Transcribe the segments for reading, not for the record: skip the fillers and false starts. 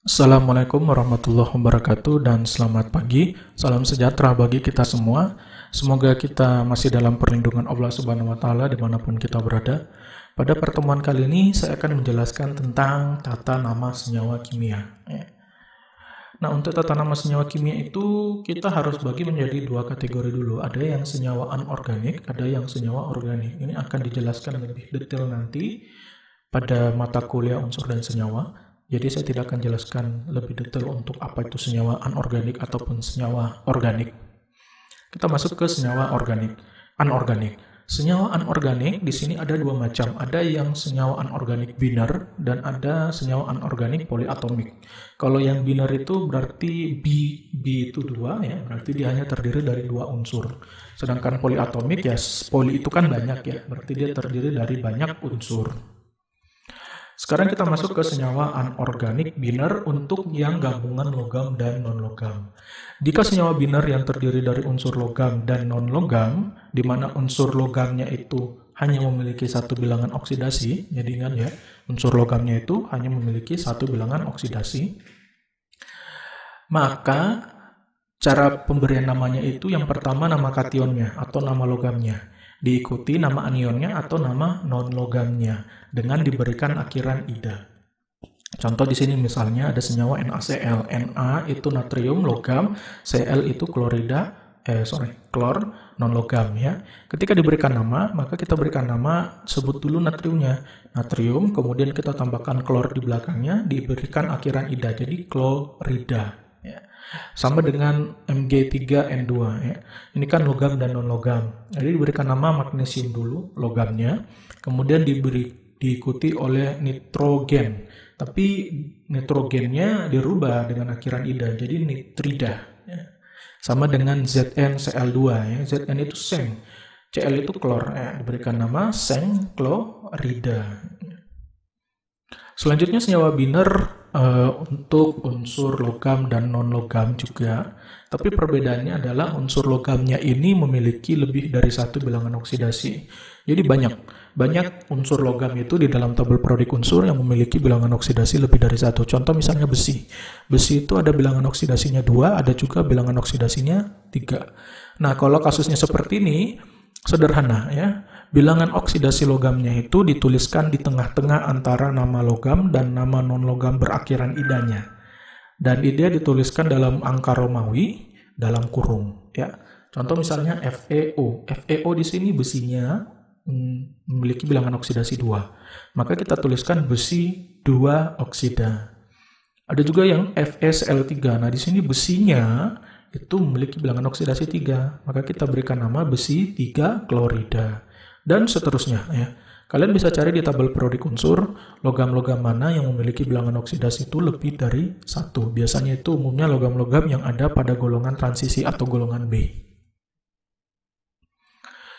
Assalamualaikum warahmatullahi wabarakatuh dan selamat pagi. Salam sejahtera bagi kita semua. Semoga kita masih dalam perlindungan Allah Subhanahu wa Ta'ala dimanapun kita berada. Pada pertemuan kali ini, saya akan menjelaskan tentang tata nama senyawa kimia. Nah, untuk tata nama senyawa kimia itu kita harus bagi menjadi dua kategori dulu. Ada yang senyawa anorganik, ada yang senyawa organik. Ini akan dijelaskan lebih detail nanti pada mata kuliah unsur dan senyawa. Jadi saya tidak akan jelaskan lebih detail untuk apa itu senyawa anorganik ataupun senyawa organik. Kita masuk ke senyawa anorganik. Senyawa anorganik di sini ada dua macam. Ada yang senyawa anorganik biner dan ada senyawa anorganik poliatomik. Kalau yang biner itu berarti B itu dua ya, berarti dia hanya terdiri dari dua unsur. Sedangkan poliatomik ya, poli itu kan banyak ya, berarti dia terdiri dari banyak unsur. Sekarang kita masuk ke senyawa anorganik biner untuk yang gabungan logam dan non-logam. Jika senyawa biner yang terdiri dari unsur logam dan non-logam, di mana unsur logamnya itu hanya memiliki satu bilangan oksidasi, jadi ingat ya, unsur logamnya itu hanya memiliki satu bilangan oksidasi, maka cara pemberian namanya itu yang pertama nama kationnya atau nama logamnya, diikuti nama anionnya atau nama non-logamnya dengan diberikan akhiran ida. Contoh di sini misalnya ada senyawa NaCl. Na itu natrium logam, Cl itu klor non-logam ya. Ketika diberikan nama, maka kita berikan nama, sebut dulu natriumnya. Natrium, kemudian kita tambahkan klor di belakangnya, diberikan akhiran ida, jadi klorida. Ya. Sama dengan Mg3N2 ya. Ini kan logam dan non-logam. Jadi diberikan nama magnesium dulu logamnya, kemudian diikuti oleh nitrogen. Tapi nitrogennya dirubah dengan akhiran ida jadi nitrida ya. Sama dengan ZnCl2 ya. Zn itu seng, Cl itu klor ya. Diberikan nama seng klorida. Selanjutnya senyawa biner untuk unsur logam dan non-logam juga. Tapi perbedaannya adalah unsur logamnya ini memiliki lebih dari satu bilangan oksidasi. Jadi banyak unsur logam itu di dalam tabel periodik unsur yang memiliki bilangan oksidasi lebih dari satu. Contoh misalnya besi. Besi itu ada bilangan oksidasinya 2, ada juga bilangan oksidasinya 3. Nah, kalau kasusnya seperti ini, sederhana ya. Bilangan oksidasi logamnya itu dituliskan di tengah-tengah antara nama logam dan nama non-logam berakhiran idanya. Dan ida dituliskan dalam angka Romawi dalam kurung ya. Contoh misalnya FeO. FeO di sini besinya memiliki bilangan oksidasi 2. Maka kita tuliskan besi 2 oksida. Ada juga yang FeCl3. Nah, di sini besinya itu memiliki bilangan oksidasi 3. Maka kita berikan nama besi 3 klorida. Dan seterusnya ya. Kalian bisa cari di tabel periodik unsur logam-logam mana yang memiliki bilangan oksidasi itu lebih dari 1. Biasanya itu umumnya logam-logam yang ada pada golongan transisi atau golongan B.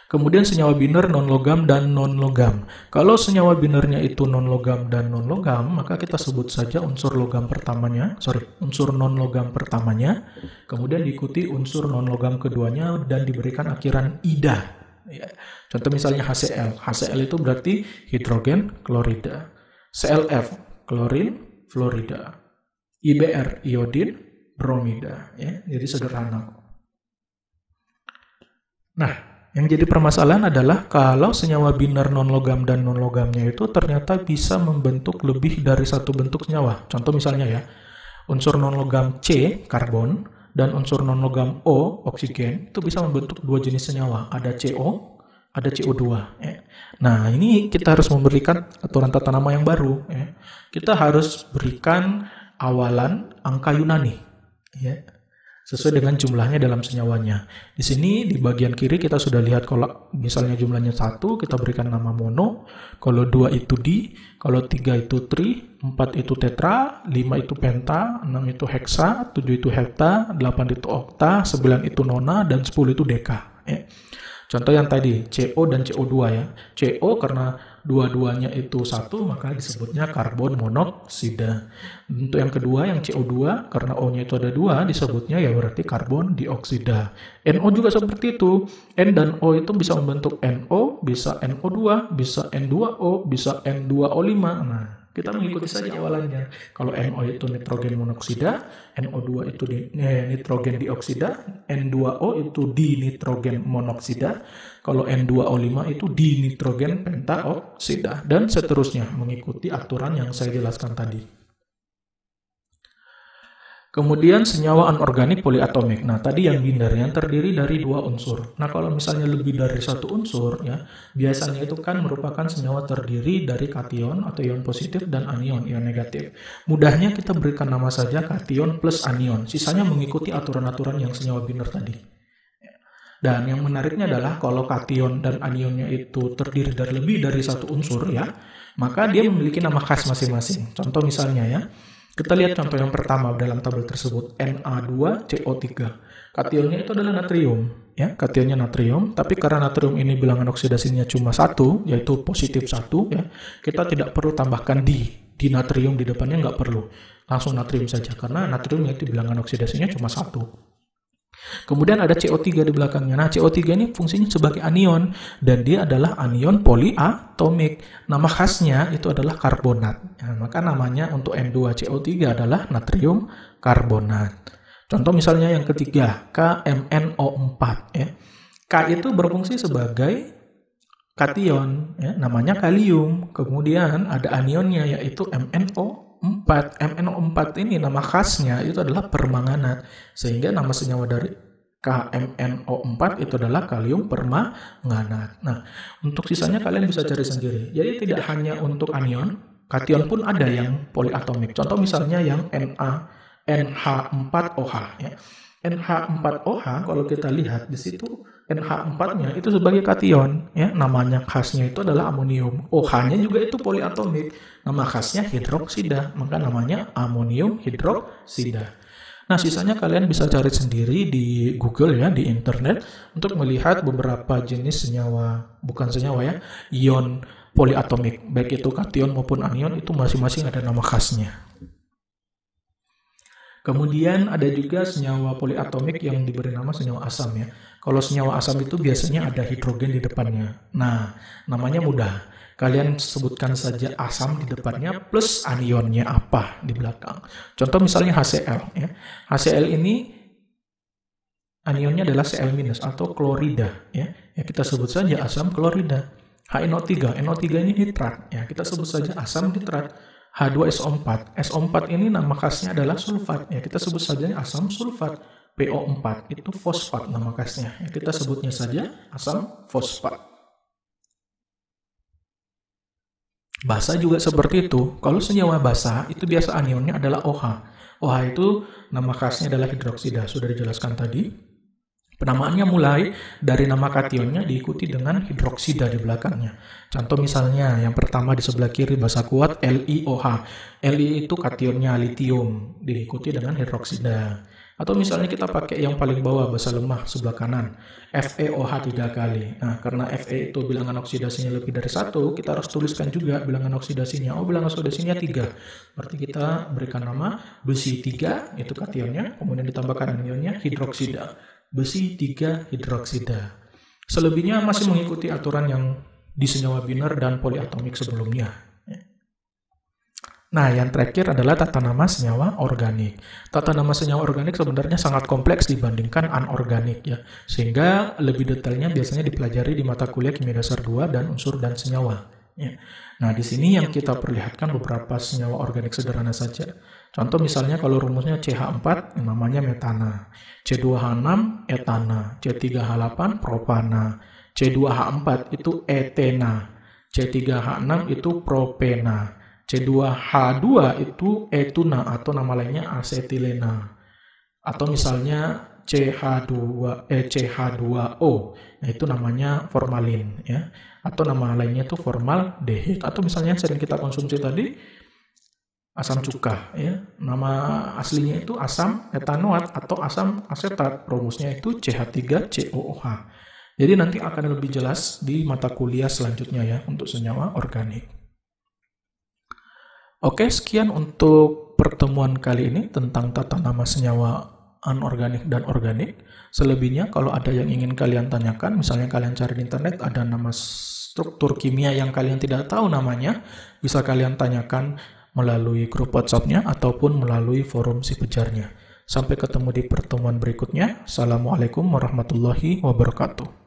Kemudian senyawa biner non-logam dan non-logam. Kalau senyawa binernya itu non-logam dan non-logam, maka kita sebut saja unsur unsur non-logam pertamanya, kemudian diikuti unsur non-logam keduanya dan diberikan akhiran ida. Ya. Contoh misalnya HCl. HCl itu berarti hidrogen klorida. ClF klorin fluorida. IBr iodin bromida ya. Jadi sederhana. Nah, yang jadi permasalahan adalah kalau senyawa biner non-logam dan non-logamnya itu ternyata bisa membentuk lebih dari satu bentuk senyawa. Contoh misalnya ya, unsur non-logam C, karbon, dan unsur non-logam O, oksigen, itu bisa membentuk dua jenis senyawa. Ada CO, ada CO2. Ya. Nah, ini kita harus memberikan aturan tata nama yang baru. Ya. Kita harus berikan awalan angka Yunani. Ya. Sesuai dengan jumlahnya dalam senyawanya. Di sini di bagian kiri kita sudah lihat kalau misalnya jumlahnya 1, kita berikan nama mono, kalau 2 itu di, kalau 3 itu tri, 4 itu tetra, 5 itu penta, 6 itu heksa, 7 itu hepta, 8 itu okta, 9 itu nona, dan 10 itu deka. Ya. Contoh yang tadi, CO dan CO2 ya. CO karena dua-duanya itu 1, maka disebutnya karbon monoksida. Untuk yang kedua, yang CO2, karena O-nya itu ada 2, disebutnya ya berarti karbon dioksida. NO juga seperti itu. N dan O itu bisa membentuk NO, bisa NO2, bisa N2O, bisa N2O5. Nah, Kita mengikuti saja awalannya. Kalau NO itu nitrogen monoksida, NO2 itu nitrogen dioksida, N2O itu dinitrogen monoksida, kalau N2O5 itu dinitrogen pentaoksida, dan seterusnya mengikuti aturan yang saya jelaskan tadi. Kemudian senyawa anorganik poliatomik. Nah, tadi yang binder yang terdiri dari 2 unsur. Nah, kalau misalnya lebih dari 1 unsur, ya, biasanya itu kan merupakan senyawa terdiri dari kation atau ion positif dan anion, ion negatif. Mudahnya kita berikan nama saja kation plus anion. Sisanya mengikuti aturan-aturan yang senyawa binder tadi. Dan yang menariknya adalah kalau kation dan anionnya itu terdiri dari lebih dari 1 unsur, ya, maka dia memiliki nama khas masing-masing. Contoh misalnya, ya. Kita lihat contoh yang pertama dalam tabel tersebut, Na2CO3. Kationnya itu adalah natrium, ya, kationnya natrium, tapi karena natrium ini bilangan oksidasinya cuma 1, yaitu positif 1, ya, kita tidak perlu tambahkan di natrium di depannya, nggak perlu. Langsung natrium saja, karena natrium itu bilangan oksidasinya cuma 1. Kemudian ada CO3 di belakangnya. Nah, CO3 ini fungsinya sebagai anion, dan dia adalah anion poliatomik. Nama khasnya itu adalah karbonat. Nah, maka namanya untuk N2CO3 adalah natrium karbonat. Contoh misalnya yang ketiga, KMNO4. Ya. K itu berfungsi sebagai kation, ya, namanya kalium. Kemudian ada anionnya yaitu MnO4. MnO4 ini nama khasnya itu adalah permanganat, sehingga nama senyawa dari KMNO4 itu adalah kalium permanganat. Nah, untuk sisanya kalian bisa cari sendiri. Jadi tidak hanya untuk anion, kation pun ada yang poliatomik. Contoh misalnya yang NH4OH, ya. NH4OH kalau kita lihat di situ NH4-nya itu sebagai kation, ya, namanya khasnya itu adalah amonium. OH-nya juga itu poliatomik, nama khasnya hidroksida, maka namanya amonium hidroksida. Nah, sisanya kalian bisa cari sendiri di Google, ya, di internet untuk melihat beberapa jenis senyawa, bukan senyawa, ya, ion poliatomik, baik itu kation maupun anion, itu masing-masing ada nama khasnya. Kemudian ada juga senyawa poliatomik yang diberi nama senyawa asam, ya. Kalau senyawa asam itu biasanya ada hidrogen di depannya. Nah, namanya mudah. Kalian sebutkan saja asam di depannya plus anionnya apa di belakang. Contoh misalnya HCl, ya. HCl ini anionnya adalah Cl- atau klorida, ya. Ya, kita sebut saja asam klorida. HNO3, NO3 ini nitrat, ya. Kita sebut saja asam nitrat. H2SO4. SO4 ini nama khasnya adalah sulfat, ya, kita sebut saja asam sulfat. PO4 itu fosfat nama khasnya, ya, kita sebutnya saja asam fosfat. Basa juga seperti itu. Kalau senyawa basa itu biasa anionnya adalah OH. OH itu nama khasnya adalah hidroksida, sudah dijelaskan tadi. Penamaannya mulai dari nama kationnya diikuti dengan hidroksida di belakangnya. Contoh misalnya yang pertama di sebelah kiri basa kuat LiOH. Li itu kationnya litium diikuti dengan hidroksida. Atau misalnya kita pakai yang paling bawah basa lemah sebelah kanan FeOH 3 kali. Nah, karena Fe itu bilangan oksidasinya lebih dari 1, kita harus tuliskan juga bilangan oksidasinya. Oh, bilangan oksidasinya 3. Berarti kita berikan nama besi 3 itu kationnya, kemudian ditambahkan anionnya hidroksida. Besi 3 hidroksida. Selebihnya masih mengikuti aturan yang di senyawa binder dan poliatomik sebelumnya. Nah, yang terakhir adalah tata nama senyawa organik. Tata nama senyawa organik sebenarnya sangat kompleks dibandingkan anorganik, ya. Sehingga lebih detailnya biasanya dipelajari di mata kuliah kimia dasar 2 dan unsur dan senyawa, ya. Nah, di sini yang kita perlihatkan beberapa senyawa organik sederhana saja. Contoh misalnya kalau rumusnya CH4 namanya metana, C2H6 etana, C3H8 propana, C2H4 itu etena, C3H6 itu propena, C2H2 itu etuna atau nama lainnya asetilena. Atau misalnya CH2O, yaitu namanya formalin, ya. Atau nama lainnya itu formaldehid. Atau misalnya yang sering kita konsumsi tadi asam cuka, ya. Nama aslinya itu asam etanoat atau asam asetat. Rumusnya itu CH3COOH. Jadi nanti akan lebih jelas di mata kuliah selanjutnya, ya, untuk senyawa organik. Oke, sekian untuk pertemuan kali ini tentang tata nama senyawa anorganik dan organik. Selebihnya kalau ada yang ingin kalian tanyakan, misalnya kalian cari di internet ada nama struktur kimia yang kalian tidak tahu namanya, bisa kalian tanyakan melalui grup WhatsApp-nya ataupun melalui forum si pejarnya. Sampai ketemu di pertemuan berikutnya. Assalamualaikum warahmatullahi wabarakatuh.